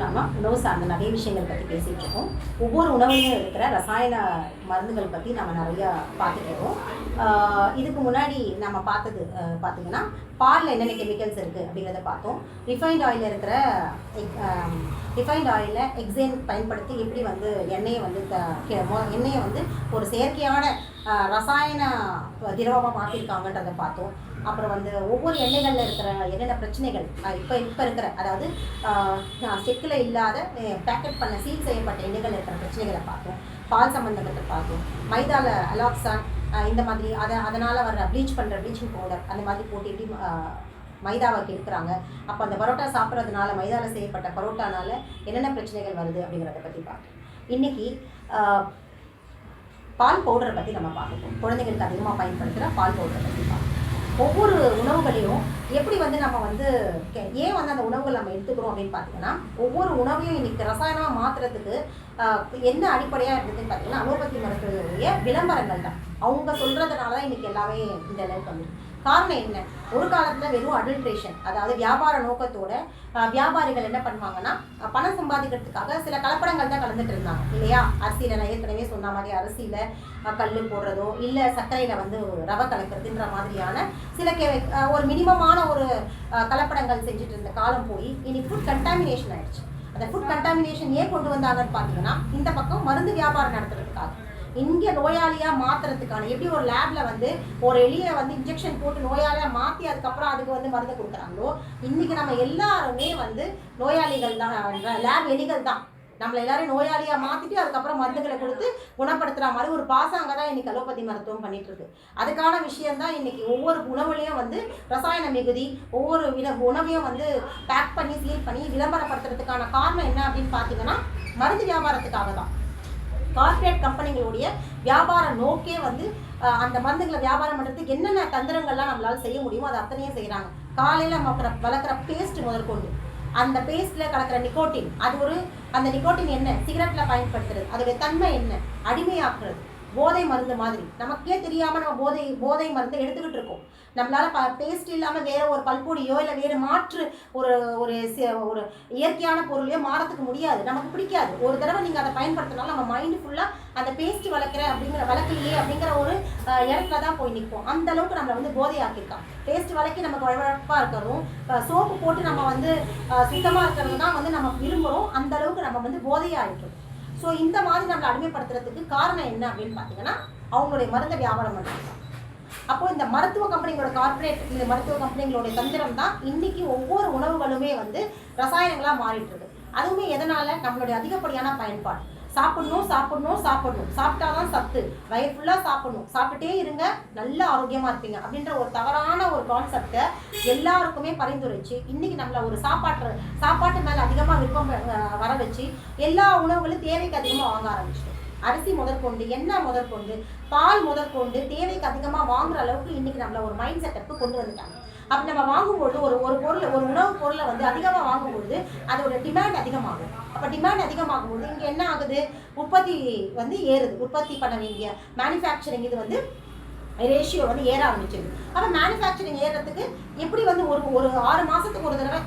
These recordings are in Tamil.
நம்ம உணவு சார்ந்த நிறைய விஷயங்கள் பற்றி பேசிகிட்டு இருக்கோம். ஒவ்வொரு உணவுலையும் இருக்கிற ரசாயன மருந்துகள் பற்றி நம்ம நிறையா பார்த்துட்டு இருக்கோம். இதுக்கு முன்னாடி நம்ம பார்த்தது பார்த்திங்கன்னா பாலில் என்னென்ன கெமிக்கல்ஸ் இருக்குது அப்படிங்கிறத பார்த்தோம். ரிஃபைண்ட் ஆயிலில் இருக்கிற ரிஃபைண்ட் ஆயிலில் எக்ஸேன் பயன்படுத்தி எப்படி வந்து எண்ணெயை வந்து ஒரு செயற்கையான ரசாயன திரவமாக மாற்றிருக்காங்கன்றதை பார்த்தோம். அப்புறம் வந்து ஒவ்வொரு எண்ணெய்களில் இருக்கிற என்னென்ன பிரச்சனைகள் இப்போ இருக்கிற, அதாவது செக்கில் இல்லாத பேக்கெட் பண்ண சீல் செய்யப்பட்ட எண்ணெய்கள் இருக்கிற பிரச்சனைகளை பார்த்தோம். பால் சம்மந்தப்பட்ட பார்த்தோம். மைதாவில் அலாக்சான் இந்த மாதிரி அதனால் வர்ற ப்ளீச்சிங் பவுடர் அந்த மாதிரி போட்டு எப்படி மைதாவை கெடுக்கிறாங்க. அப்போ அந்த பரோட்டா சாப்பிட்றதுனால, மைதாவில் செய்யப்பட்ட பரோட்டானால என்னென்ன பிரச்சனைகள் வருது அப்படிங்கிறத பற்றி பார்த்தோம். இன்றைக்கி பால் பவுடரை பற்றி நம்ம பார்ப்போம். குழந்தைங்களுக்கு அதிகமாக பயன்படுத்துகிற பால் பவுடரை பற்றி பார்ப்போம். ஒவ்வொரு உணவுகளையும் எப்படி வந்து நம்ம வந்து ஏன் வந்து அந்த உணவுகள் நம்ம எடுத்துக்கிறோம் அப்படின்னு பார்த்தீங்கன்னா, ஒவ்வொரு உணவையும் இன்றைக்கி ரசாயனமாக மாற்றுறதுக்கு என்ன அடிப்படையாக இருந்ததுன்னு பார்த்தீங்கன்னா, அலோபதி மருத்துவருடைய விளம்பரங்கள் தான். அவங்க சொல்கிறதுனால தான் இன்றைக்கி எல்லாமே இந்த அளவுக்கு வந்து காரணம் என்ன? ஒரு காலத்தில் வெறும் அடல்ட்ரேஷன், அதாவது வியாபார நோக்கத்தோட வியாபாரிகள் என்ன பண்ணுவாங்கன்னா, பணம் சம்பாதிக்கிறதுக்காக சில கலப்படங்கள் தான் கலந்துட்டு இருந்தாங்க இல்லையா? அரிசியில் நான் ஏற்கனவே சொன்ன மாதிரி அரிசியில் கல் போடுறதோ இல்லை சர்க்கரையில் வந்து ரவை கலக்கிறதுன்ற மாதிரியான சில ஒரு மினிமமான ஒரு கலப்படங்கள் செஞ்சுட்டு இருந்த காலம் போய் இனி ஃபுட் கண்டாமினேஷன் ஆயிடுச்சு. அந்த ஃபுட் கண்டாமினேஷன் ஏன் கொண்டு வந்தாங்கன்னு பார்த்தீங்கன்னா, இந்த பக்கம் மருந்து வியாபாரம் நடத்துறதுக்காக, இங்கே நோயாளியாக மாற்றுறதுக்கான, எப்படி ஒரு லேபில் வந்து ஒரு எலியை வந்து இன்ஜெக்ஷன் போட்டு நோயாளியாக மாற்றி அதுக்கப்புறம் அதுக்கு வந்து மருந்து கொடுக்குறாங்களோ, இன்றைக்கி நம்ம எல்லாருமே வந்து நோயாளிகள் தான், லேப் எலிகள் தான். நம்மளை எல்லாரும் நோயாளியாக மாற்றிட்டு அதுக்கப்புறம் மருந்துகளை கொடுத்து குணப்படுத்துகிற மாதிரி ஒரு பாசாங்க தான் இன்றைக்கி அலோபதி மருத்துவம் பண்ணிகிட்ருக்கு. அதுக்கான விஷயந்தான் இன்றைக்கி ஒவ்வொரு உணவுலையும் வந்து ரசாயன மிகுதி, ஒவ்வொரு உணவையும் வந்து பேக் பண்ணி சீல் பண்ணி விளம்பரப்படுத்துறதுக்கான காரணம் என்ன அப்படின்னு பார்த்தீங்கன்னா, மருந்து வியாபாரத்துக்காக தான். கார்ப்பரேட் கம்பெனிகளுடைய வியாபார நோக்கே வந்து அந்த மருந்துகளை வியாபாரம் பண்ணுறதுக்கு என்னென்ன தந்திரங்கள்லாம் நம்மளால் செய்ய முடியுமோ அதை அத்தனையும் செய்கிறாங்க. காலையில் நம்ம வளர்க்குற பேஸ்ட் முதற்கொண்டு, அந்த பேஸ்ட்டில் கலக்கிற நிக்கோட்டின், அந்த நிக்கோட்டின் என்ன, சிகரெட்டில் பயன்படுத்துறது, அதோடைய தன்மை என்ன, அடிமையாக்குறது, போதை மருந்து மாதிரி நமக்கே தெரியாமல் நம்ம போதை மருந்தை எடுத்துக்கிட்டு இருக்கோம். நம்மளால் பேஸ்ட் இல்லாமல் வேறு ஒரு பல்பொடியோ இல்லை வேறு மாற்று ஒரு ஒரு ஒரு இயற்கையான பொருளையோ மாறத்துக்கு முடியாது, நமக்கு பிடிக்காது. ஒரு தடவை நீங்கள் அதை பயன்படுத்தினாலும் நம்ம மைண்டு ஃபுல்லாக அந்த பேஸ்ட் வளர்க்கலையே அப்படிங்கிற ஒரு இடத்துல தான் போய் நிற்போம். அந்த அளவுக்கு நம்மளை வந்து போதையாக்கியிருக்கான். பேஸ்ட் வளர்க்கி நமக்கு வழவழப்பாக இருக்கிறதும், சோப்பு போட்டு நம்ம வந்து சுத்தமாக இருக்கிறது தான் வந்து நம்ம விரும்புகிறோம். அந்த அளவுக்கு நம்ம வந்து போதையாகிட்டோம். ஸோ இந்த மாதிரி நம்மளை அடிமைப்படுத்துறதுக்கு காரணம் என்ன அப்படின்னு பார்த்தீங்கன்னா, அவங்களுடைய மருந்தை வியாபாரம் பண்ணுறாங்க. அப்போது இந்த மருத்துவ கம்பெனிகளோட இந்த மருத்துவ கம்பெனிகளோட தந்திரம் தான் இன்றைக்கி ஒவ்வொரு உணவுகளுமே வந்து ரசாயனங்களாக மாறிட்டு இருக்கு. அதுவுமே எதனால்? நம்மளுடைய அதிகப்படியான பயன்பாடு. சாப்பிடணும், சாப்பிட்டாதான் சத்து, வயிறு ஃபுல்லாக சாப்பிட்டுட்டே இருங்க, நல்ல ஆரோக்கியமாக இருப்பீங்க அப்படின்ற ஒரு தவறான ஒரு கான்செப்டை எல்லாருக்குமே பரிந்துரைச்சு இன்றைக்கி நம்மளை ஒரு சாப்பாட்டு மேலே அதிகமாக விருப்பம் வர வச்சு எல்லா உணவுகளும் தேவைக்கு அதிகமாக வாங்க ஆரம்பிச்சிட்டோம். அரிசி முதற்கொண்டு, எண்ணெய் முதற்கொண்டு, பால் முதற்கொண்டு தேவைக்கு அதிகமாக வாங்குற அளவுக்கு இன்றைக்கி நம்மளை ஒரு மைண்ட் செட்டப்புக்கு கொண்டு வந்துட்டாங்க. அப்படி நம்ம வாங்கும்பொழுது ஒரு உணவு பொருளை வந்து அதிகமாக வாங்கும்பொழுது அதோட டிமாண்ட் அதிகமாகும். அப்போ டிமாண்ட் அதிகமாகும்போது இங்கே என்ன ஆகுது? உற்பத்தி வந்து ஏறுது. உற்பத்தி பண்ண வேண்டிய மேனுஃபேக்சரிங் இது வந்து ரேஷியோ வந்து ஏற ஆரம்பிச்சிது. அப்போ மேனுஃபேக்சரிங் ஏறுறதுக்கு எப்படி வந்து ஒரு 6 மாதத்துக்கு ஒரு தடவை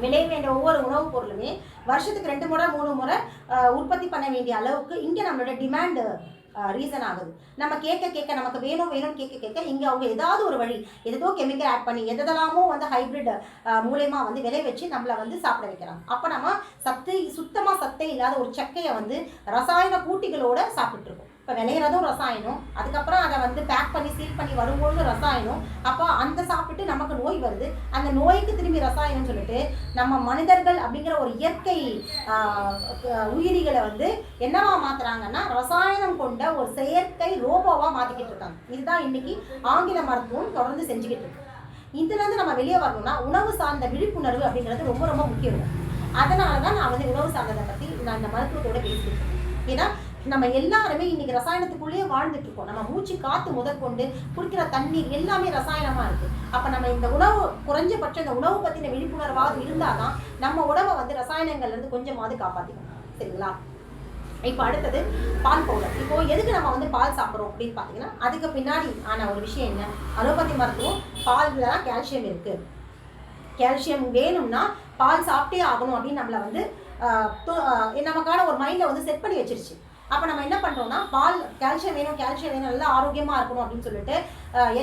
விளைய வேண்டிய ஒவ்வொரு உணவுப் பொருளுமே வருஷத்துக்கு 2 முறை 3 முறை உற்பத்தி பண்ண வேண்டிய அளவுக்கு இங்கே நம்மளோட டிமாண்டு ரீசன் ஆகுது. நம்ம கேட்க நமக்கு வேணும்னு கேட்க இங்கே அவங்க ஏதாவது ஒரு வழி, ஏதோ கெமிக்கல் ஆட் பண்ணி எதெல்லாமோ வந்து ஹைப்ரிட் மூலயமா வந்து விளை வச்சு நம்மளை வந்து சாப்பிட வைக்கிறாங்க. அப்போ நம்ம சுத்தமாக சத்தே இல்லாத ஒரு சக்கையை வந்து ரசாயன கூட்டிகளோடு சாப்பிட்டுருக்கோம். இப்போ விளையிறதும் ரசாயனம், அதுக்கப்புறம் அதை வந்து பேக் பண்ணி சீல் பண்ணி வரும்பொழுது ரசாயனம். அப்போ அந்த சாப்பிட்டு நமக்கு நோய் வருது, அந்த நோய்க்கு திரும்பி ரசாயனம் சொல்லிட்டு நம்ம மனிதர்கள் அப்படிங்கிற ஒரு இயற்கை உயிரிகளை வந்து என்னவா மாற்றுறாங்கன்னா, ரசாயனம் கொண்ட ஒரு செயற்கை ரோபோவாக மாற்றிக்கிட்டு இருக்காங்க. இதுதான் இன்றைக்கி ஆங்கில மருத்துவம் தொடர்ந்து செஞ்சுக்கிட்டு இருக்கு. இதுலேருந்து நம்ம வெளியே வரணும்னா உணவு சார்ந்த விழிப்புணர்வு அப்படிங்கிறது ரொம்ப ரொம்ப முக்கியம். அதனால தான் நான் வந்து உணவு சார்ந்ததை பற்றி நான் இந்த மருத்துவத்தோடு பேசிட்டு இருக்கேன். ஏன்னா நம்ம எல்லாருமே இன்றைக்கி ரசாயனத்துக்குள்ளேயே வாழ்ந்துட்டு இருக்கோம். நம்ம மூச்சு காற்று முதற்கொண்டு குடிக்கிற தண்ணீர் எல்லாமே ரசாயனமாக இருக்குது. அப்போ நம்ம இந்த உணவு குறைஞ்சபட்சம் இந்த உணவு பற்றின விழிப்புணர்வாக இருந்தால் தான் நம்ம உணவை வந்து ரசாயனங்கள்லேருந்து கொஞ்சமாவது காப்பாற்றிக்கணும். சரிங்களா? இப்போ அடுத்தது பால் பவுடர். இப்போது எதுக்கு நம்ம வந்து பால் சாப்பிட்றோம் அப்படின்னு பார்த்தீங்கன்னா, அதுக்கு பின்னாடி ஆன ஒரு விஷயம் என்ன? அலோபதி மருத்துவம் பாலில் தான் கால்சியம் இருக்குது. கால்சியம் வேணும்னா பால் சாப்பிட்டே ஆகணும் அப்படின்னு நம்மளை வந்து நமக்கான ஒரு மைண்டில் வந்து செட் பண்ணி வச்சிருச்சு. அப்போ நம்ம என்ன பண்ணுறோம்னா பால் கால்சியம் வேணும் நல்லா ஆரோக்கியமாக இருக்கணும் அப்படின்னு சொல்லிட்டு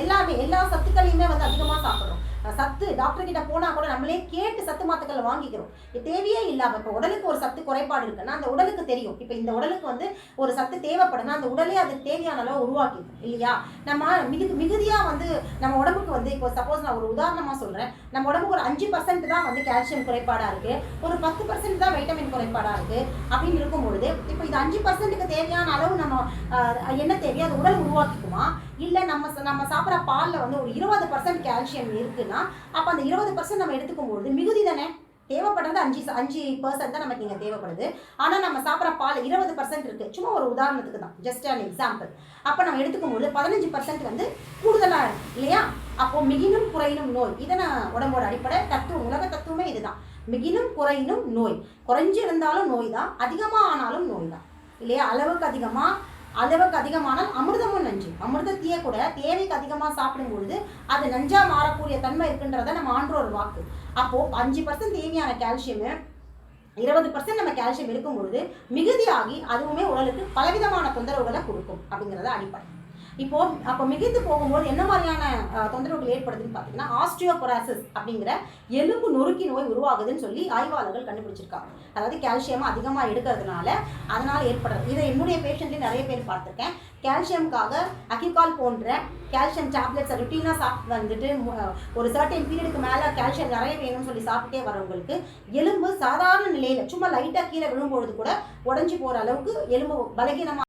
எல்லா சத்துக்களையுமே வந்து அதிகமாக சாப்பிட்றோம். சத்து டாக்டர் கிட்ட போனால் கூட நம்மளே கேட்டு சத்து மாத்துக்களை வாங்கிக்கிறோம். தேவையே இல்லாமல் இப்போ உடலுக்கு ஒரு சத்து குறைபாடு இருக்குன்னா அந்த உடலுக்கு தெரியும். இப்போ இந்த உடலுக்கு வந்து ஒரு சத்து தேவைப்படுனா அந்த உடலே அதுக்கு தேவையான அளவு உருவாக்கிடும் இல்லையா. நம்ம மிகுதியாக வந்து நம்ம உடம்புக்கு வந்து இப்போ சப்போஸ் நான் ஒரு உதாரணமாக சொல்கிறேன், நம்ம உடம்புக்கு ஒரு 5% தான் வந்து கால்சியம் குறைபாடாக இருக்குது, ஒரு 10% தான் வைட்டமின் குறைபாடாக இருக்குது அப்படின்னு இருக்கும்பொழுது இப்போ இது 5%க்கு தேவையான அளவு நம்ம என்ன தேவையோ அது உடல் உருவாக்கிக்குமா, இல்லை நம்ம சாப்பிட்ற பாலில் வந்து ஒரு 20% கால்சியம் இருக்குன்னா அப்போ அந்த 20% நம்ம எடுத்துக்கும்போது மிகுதி தானே. தேவைப்படுறது 5% தான் நமக்கு இங்கே தேவைப்படுது. ஆனால் நம்ம சாப்பிட்ற பால் 20% இருக்குது. சும்மா ஒரு உதாரணத்துக்கு தான், ஜஸ்ட் அன் எக்ஸாம்பிள். அப்போ நம்ம எடுத்துக்கும்போது 15% வந்து கூடுதலாக இருக்கு இல்லையா. அப்போது மிகினும் குறையினும் நோய், இதனை உடம்போட அடிப்படை தத்துவம், உலக தத்துவமே இதுதான். மிகினும் குறையினும் நோய், குறைஞ்சி இருந்தாலும் நோய் தான், அதிகமாக ஆனாலும் நோய் தான் இல்லையா. அளவுக்கு அதிகமானால் அமிர்தமும் நஞ்சு. அமிர்தத்தையே கூட தேவைக்கு அதிகமாக சாப்பிடும்பொழுது அது நஞ்சா மாறக்கூடிய தன்மை இருக்குன்றத நம்ம ஆன்றோர் வாக்கு. அப்போது 5% தேவையான கால்சியமு 20% நம்ம கால்சியம் இருக்கும்பொழுது மிகுதியாகி அதுவுமே உடலுக்கு பலவிதமான தொந்தரவுகளை கொடுக்கும் அப்படிங்கிறத அடிப்படை. அப்போ மிகுந்து போகும்போது என்ன மாதிரியான தொந்தரவுகள் ஏற்படுதுன்னு பார்த்தீங்கன்னா ஆஸ்டியோபொராசிஸ் அப்படிங்கிற எலும்பு நொறுக்கி நோய் உருவாகுதுன்னு சொல்லி ஆய்வாளர்கள் கண்டுபிடிச்சிருக்காங்க. அதாவது கால்சியம் அதிகமாக எடுக்கிறதுனால அதனால் ஏற்படுறது. இதை என்னுடைய பேஷண்ட்லேயும் நிறைய பேர் பார்த்துருக்கேன். கால்சியம்காக அக்யூகால் போன்ற கால்சியம் டேப்லெட்ஸை ருட்டீனாக சாப்பிட்டு வந்துட்டு ஒரு சர்டன் பீரியடுக்கு மேலே கால்சியம் நிறைய வேணும்னு சொல்லி சாப்பிட்டே வரவங்களுக்கு எலும்பு சாதாரண நிலையில் சும்மா லைட்டாக கீழே விழும்பொழுது கூட உடஞ்சி போகிற அளவுக்கு எலும்பு பலகீனமாக